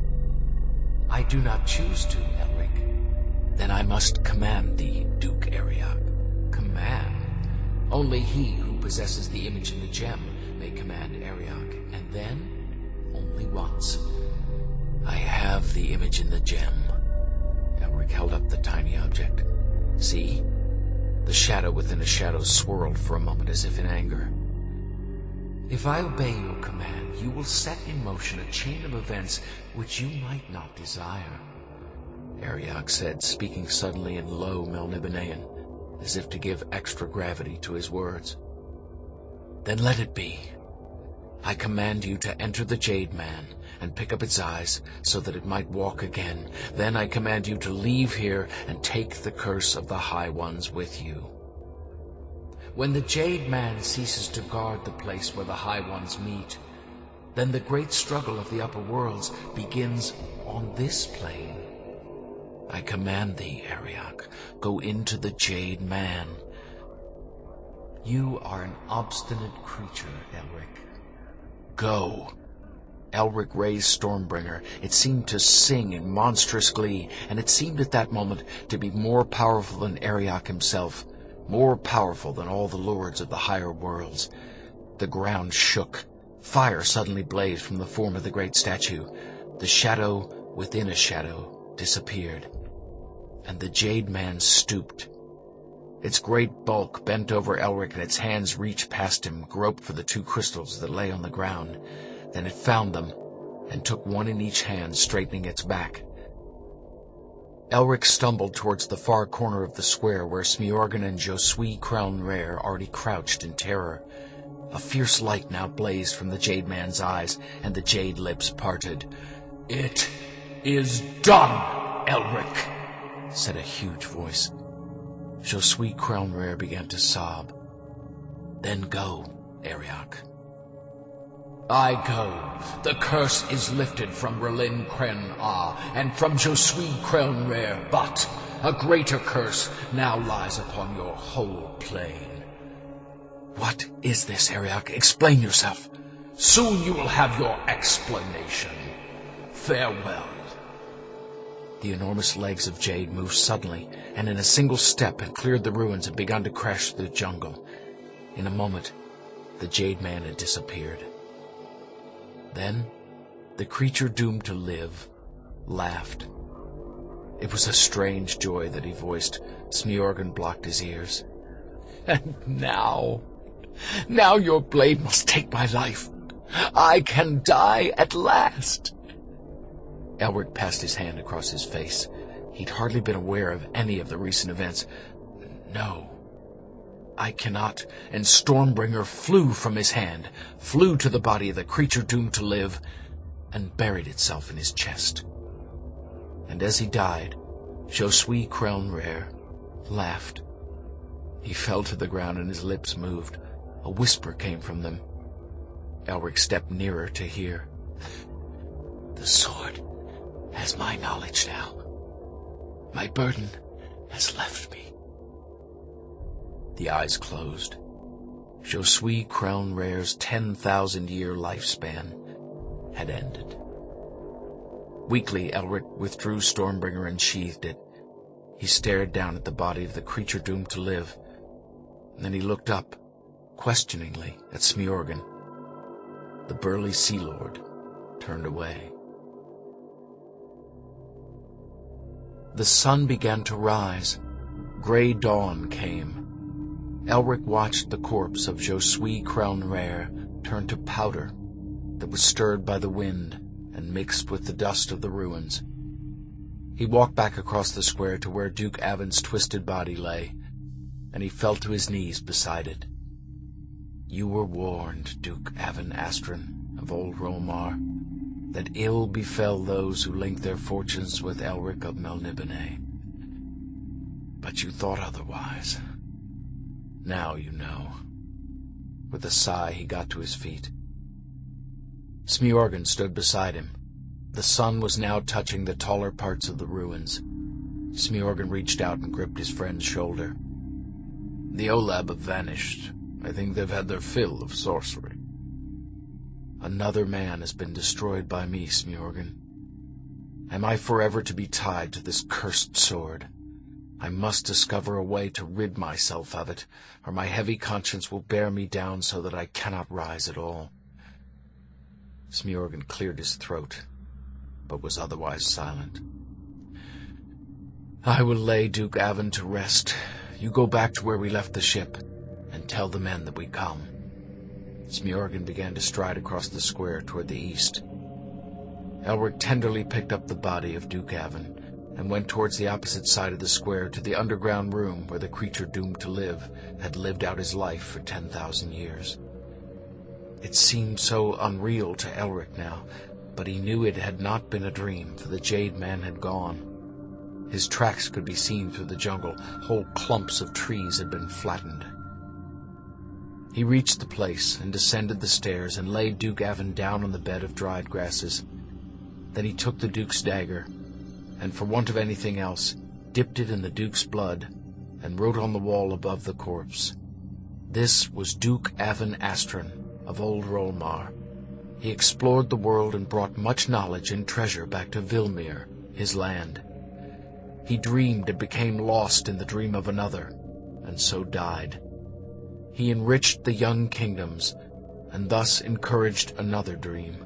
"I do not choose to, Elric." "Then I must command thee, Duke Arioch." "Command? Only he who possesses the image in the gem may command Arioch, and then only once." "I have the image in the gem." Elric held up the tiny object. "See?" The shadow within a shadow swirled for a moment as if in anger. "If I obey your command, you will set in motion a chain of events which you might not desire," Arioch said, speaking suddenly in low Melnibonéan, as if to give extra gravity to his words. "Then let it be. I command you to enter the Jade Man and pick up its eyes so that it might walk again. Then I command you to leave here and take the curse of the High Ones with you. When the Jade Man ceases to guard the place where the High Ones meet, then the great struggle of the upper worlds begins on this plane. I command thee, Arioch, go into the Jade Man. You are an obstinate creature, Elric. Go." Elric raised Stormbringer. It seemed to sing in monstrous glee, and it seemed at that moment to be more powerful than Arioch himself, more powerful than all the lords of the higher worlds. The ground shook. Fire suddenly blazed from the form of the great statue. The shadow within a shadow disappeared, and the Jade Man stooped. Its great bulk bent over Elric, and its hands reached past him, groped for the two crystals that lay on the ground. Then it found them, and took one in each hand, straightening its back. Elric stumbled towards the far corner of the square where Smiorgan and Josui Crown Rare already crouched in terror. A fierce light now blazed from the Jade Man's eyes, and the jade lips parted. "It is done, Elric," said a huge voice. Josui Crown Rare began to sob. "Then go, Arioch." "I go. The curse is lifted from Relin Kren and from Josui Crown Rare, but a greater curse now lies upon your whole plane." "What is this, Arioch? Explain yourself." "Soon you will have your explanation. Farewell." The enormous legs of Jade moved suddenly, and in a single step had cleared the ruins and begun to crash through the jungle. In a moment, the Jade Man had disappeared. Then, the creature doomed to live laughed. It was a strange joy that he voiced. Smiorgan blocked his ears. "And now your blade must take my life. I can die at last." Elric passed his hand across his face. He'd hardly been aware of any of the recent events. "No, I cannot," and Stormbringer flew from his hand, flew to the body of the creature doomed to live, and buried itself in his chest. And as he died, Josui Crown Rare laughed. He fell to the ground and his lips moved. A whisper came from them. Elric stepped nearer to hear. "The sword has my knowledge now. My burden has left me." The eyes closed. Josui Crown Rare's 10,000-year lifespan had ended. Weakly, Elric withdrew Stormbringer and sheathed it. He stared down at the body of the creature doomed to live. Then he looked up, questioningly, at Smiorgan. The burly Sea Lord turned away. The sun began to rise. Gray dawn came. Elric watched the corpse of Josui Crown Rare turn to powder that was stirred by the wind and mixed with the dust of the ruins. He walked back across the square to where Duke Avon's twisted body lay, and he fell to his knees beside it. You were warned, Duke Avon Astron of Old Rolmar, that ill befell those who link their fortunes with Elric of Melniboné. But you thought otherwise. Now you know. With a sigh, he got to his feet. Smiorgan stood beside him. The sun was now touching the taller parts of the ruins. Smiorgan reached out and gripped his friend's shoulder. The Olab have vanished. I think they've had their fill of sorcery. Another man has been destroyed by me, Smiorgan. Am I forever to be tied to this cursed sword? I must discover a way to rid myself of it, or my heavy conscience will bear me down so that I cannot rise at all. Smiorgan cleared his throat, but was otherwise silent. I will lay Duke Avon to rest. You go back to where we left the ship, and tell the men that we come. Smiorgan began to stride across the square toward the east. Elric tenderly picked up the body of Duke Avon and went towards the opposite side of the square to the underground room where the creature doomed to live had lived out his life for 10,000 years. It seemed so unreal to Elric now, but he knew it had not been a dream, for the Jade man had gone. His tracks could be seen through the jungle. Whole clumps of trees had been flattened. He reached the place and descended the stairs and laid Duke Avon down on the bed of dried grasses. Then he took the Duke's dagger, and for want of anything else, dipped it in the Duke's blood and wrote on the wall above the corpse. This was Duke Avon Astron of Old Rolmar. He explored the world and brought much knowledge and treasure back to Vilmir, his land. He dreamed and became lost in the dream of another, and so died. He enriched the young kingdoms, and thus encouraged another dream.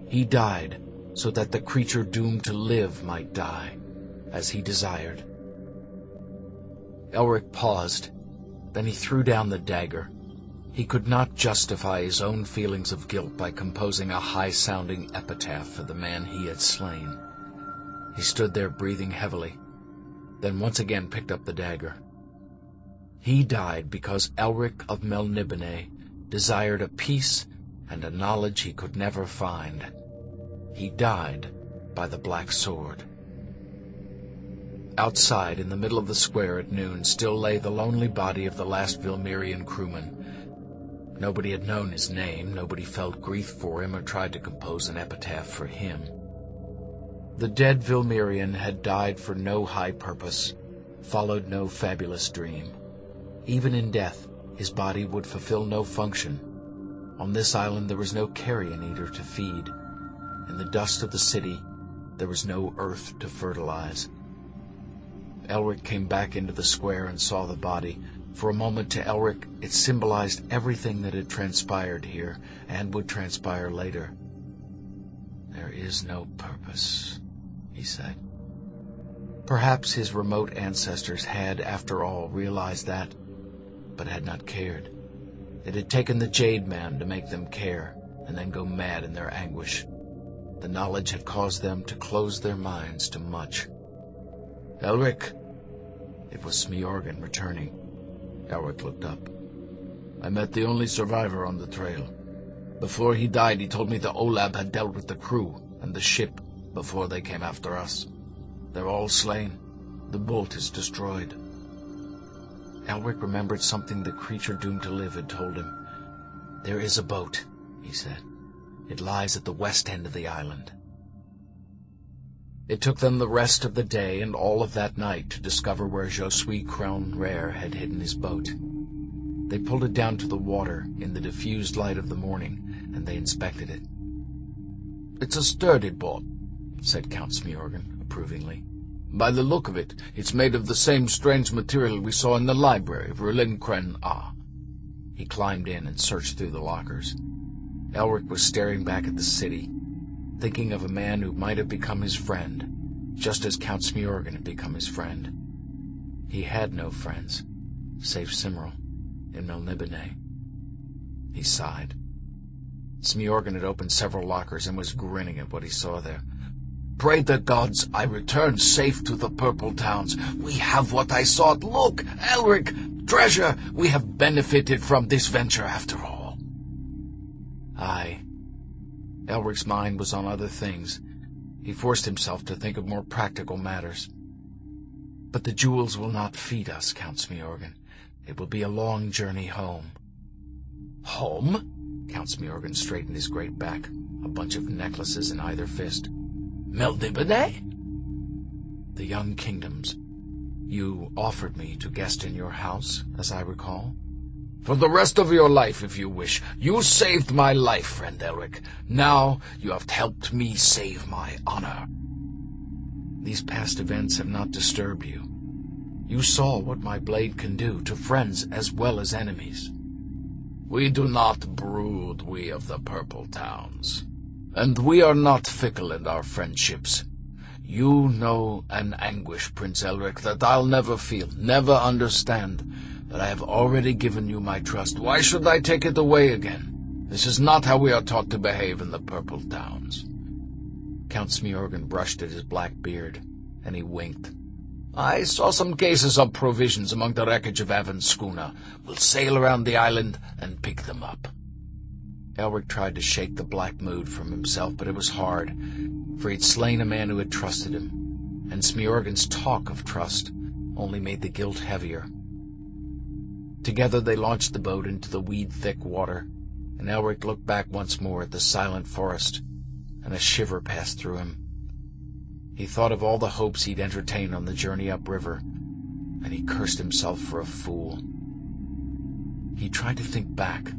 He died so that the creature doomed to live might die, as he desired. Elric paused, then he threw down the dagger. He could not justify his own feelings of guilt by composing a high-sounding epitaph for the man he had slain. He stood there breathing heavily, then once again picked up the dagger. He died because Elric of Melniboné desired a peace and a knowledge he could never find. He died by the Black Sword. Outside, in the middle of the square at noon, still lay the lonely body of the last Vilmirian crewman. Nobody had known his name, nobody felt grief for him or tried to compose an epitaph for him. The dead Vilmirian had died for no high purpose, followed no fabulous dream. Even in death, his body would fulfill no function. On this island there was no carrion eater to feed. In the dust of the city, there was no earth to fertilize. Elric came back into the square and saw the body. For a moment to Elric, it symbolized everything that had transpired here and would transpire later. There is no purpose, he said. Perhaps his remote ancestors had, after all, realized that, but had not cared. It had taken the Jade man to make them care, and then go mad in their anguish. The knowledge had caused them to close their minds to much. Elric! It was Smiorgan returning. Elric looked up. I met the only survivor on the trail. Before he died, he told me the Olab had dealt with the crew and the ship before they came after us. They're all slain. The bolt is destroyed. Elric remembered something the creature doomed to live had told him. There is a boat, he said. It lies at the west end of the island. It took them the rest of the day and all of that night to discover where Josui Crown-Rare had hidden his boat. They pulled it down to the water in the diffused light of the morning, and they inspected it. "It's a sturdy boat," said Count Smyorgan approvingly. "By the look of it, it's made of the same strange material we saw in the library of Rilinkren-A." He climbed in and searched through the lockers. Elric was staring back at the city, thinking of a man who might have become his friend, just as Count Smyorgan had become his friend. He had no friends, save Cimmerl, in Melniboné. He sighed. Smyorgan had opened several lockers and was grinning at what he saw there. "Pray the gods I return safe to the Purple Towns. We have what I sought. Look, Elric, treasure! We have benefited from this venture after all." Aye. Elric's mind was on other things. He forced himself to think of more practical matters. "But the jewels will not feed us, Count Smyorgan. It will be a long journey home." "Home?" Count Smyorgan straightened his great back, a bunch of necklaces in either fist. "Melniboné?" "The young kingdoms. You offered me to guest in your house, as I recall." "For the rest of your life, if you wish. You saved my life, friend Elric. Now you have helped me save my honor." "These past events have not disturbed you. You saw what my blade can do to friends as well as enemies." "We do not brood, we of the Purple Towns. And we are not fickle in our friendships. You know an anguish, Prince Elric, that I'll never feel, never understand. But I have already given you my trust. Why should I take it away again? This is not how we are taught to behave in the Purple Towns." Count Smyorgan brushed at his black beard, and he winked. "I saw some cases of provisions among the wreckage of Avon's schooner. We'll sail around the island and pick them up." Elric tried to shake the black mood from himself, but it was hard, for he'd slain a man who had trusted him, and Smyorgan's talk of trust only made the guilt heavier. Together they launched the boat into the weed-thick water, and Elric looked back once more at the silent forest, and a shiver passed through him. He thought of all the hopes he'd entertained on the journey upriver, and he cursed himself for a fool. He tried to think back,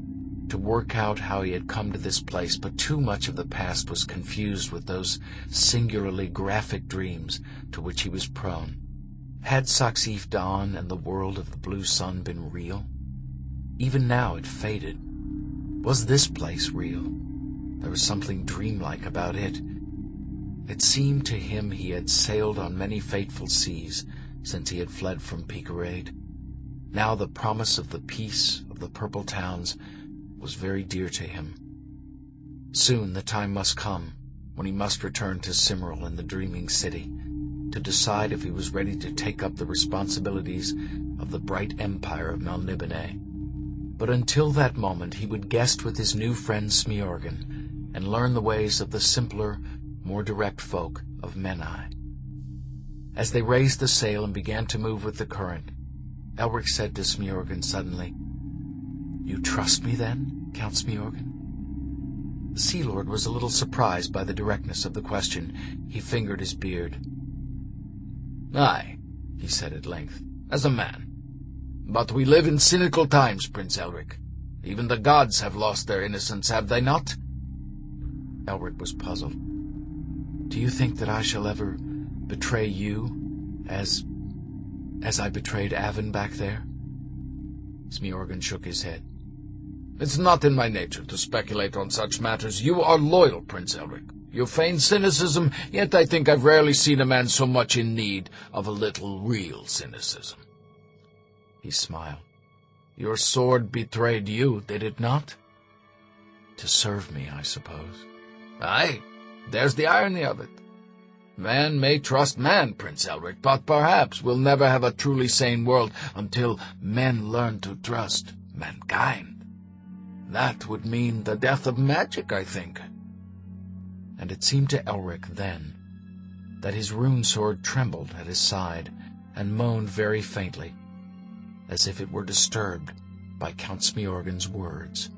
to work out how he had come to this place, but too much of the past was confused with those singularly graphic dreams to which he was prone. Had Saxif Dawn and the world of the blue sun been real? Even now it faded. Was this place real? There was something dreamlike about it. It seemed to him he had sailed on many fateful seas since he had fled from Picarade. Now the promise of the peace of the Purple Towns was very dear to him. Soon the time must come when he must return to Cimmerl in the dreaming city, to decide if he was ready to take up the responsibilities of the bright empire of Melniboné. But until that moment he would guest with his new friend Smyorgan and learn the ways of the simpler, more direct folk of Menai. As they raised the sail and began to move with the current, Elric said to Smyorgan suddenly, "You trust me then, Count Smyorgan?" The Sea Lord was a little surprised by the directness of the question. He fingered his beard. "Aye," he said at length, "as a man. But we live in cynical times, Prince Elric. Even the gods have lost their innocence, have they not?" Elric was puzzled. "Do you think that I shall ever betray you, as I betrayed Avon back there?" Smyorgan shook his head. "It's not in my nature to speculate on such matters. You are loyal, Prince Elric. You feign cynicism, yet I think I've rarely seen a man so much in need of a little real cynicism." He smiled. "Your sword betrayed you, did it not?" "To serve me, I suppose." "Aye, there's the irony of it. Man may trust man, Prince Elric, but perhaps we'll never have a truly sane world until men learn to trust mankind. That would mean the death of magic, I think." And it seemed to Elric then that his rune sword trembled at his side and moaned very faintly, as if it were disturbed by Count Smyorgan's words.